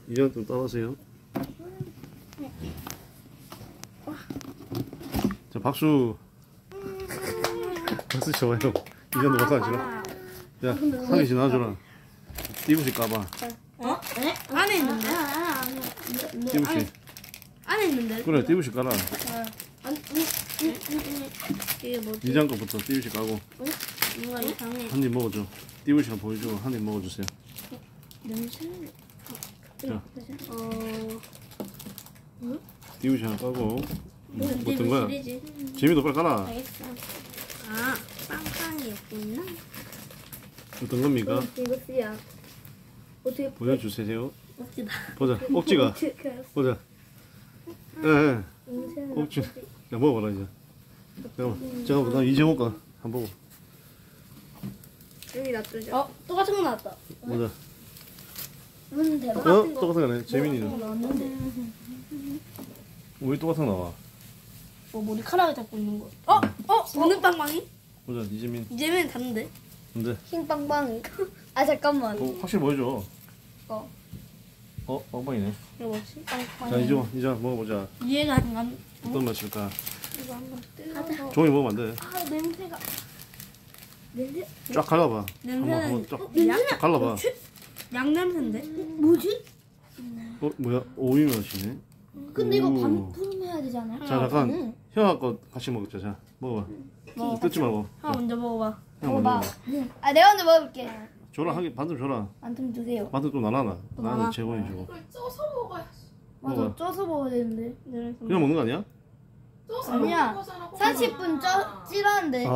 이제 좀 따라하세요. 자, 박수. 박수 좋아요. 이전도 박수 안 치나? 야, 상희 씨 나와줘라. 띠부씨 까봐. 어? 네? 안에 있는데? 띠부씨. 안에 있는데? 그래, 띠부씨 까라. 이게 뭐지? 이장 거부터 띠부씨 까고. 뭔가 이상해. 한 입 먹어줘. 띠부씨가 보여주고 한 입 먹어주세요. 냄새? 자, 응? 띠부씨 하나 까고. 어떤 거야? 시리즈. 재미도 빨리 까라. 알겠어. 아, 빵빵이 여기 있나? 어떤 겁니까? 이것이야. 어떻게 보여주세요. 웃기다. 보자. 꼭지가. 보자. 예. 꼭지. 야, 먹어봐라 이제. 잠깐만, 나 이제 먹을까? 한번 보고. 여기 놔두자. 똑같은 거 나왔다. 보자. 대박. 똑같은 거네. 재민이는. 나왔는데. 왜 똑같은 거 나와? 뭐 머리카락을 잡고 있는 거. 오늘 빵빵이? 보자, 이재민. 이제는 다른데. 근데 흰빵빵이. 아 잠깐만. 확실히 보여줘. 어. 빵빵이네. 이거 뭐지? 빵빵이. 자, 이제 먹어보자. 이해가 안 가. 어떤 맛일까? 이거 한번 뜯어서. 종이 먹으면 안 돼. 아, 냄새가. 냄새? 쫙 갈라봐. 냄새는 한번 쫙 양 갈라봐. 양 냄새인데? 뭐지? 뭐야? 오이 맛이네. 근데 이거 오. 반품 해야 되지 않아? 자, 잠깐. 형아 거 같이 먹자. 자, 먹어봐. 뜯지 말고. 형 먼저 먹어봐. 형 먼저 먹어. 아 내가 먼저 먹을게. 줘라, 하긴 반좀 줘라. 반tum 주세요. 반도 좀 나눠. 나눠. 나는 재원이 주고. 맞아 먹어봐. 쪄서 먹어야 되는데. 그냥 먹는 거 아니야? 아니야. 30분 찌라는데. 아,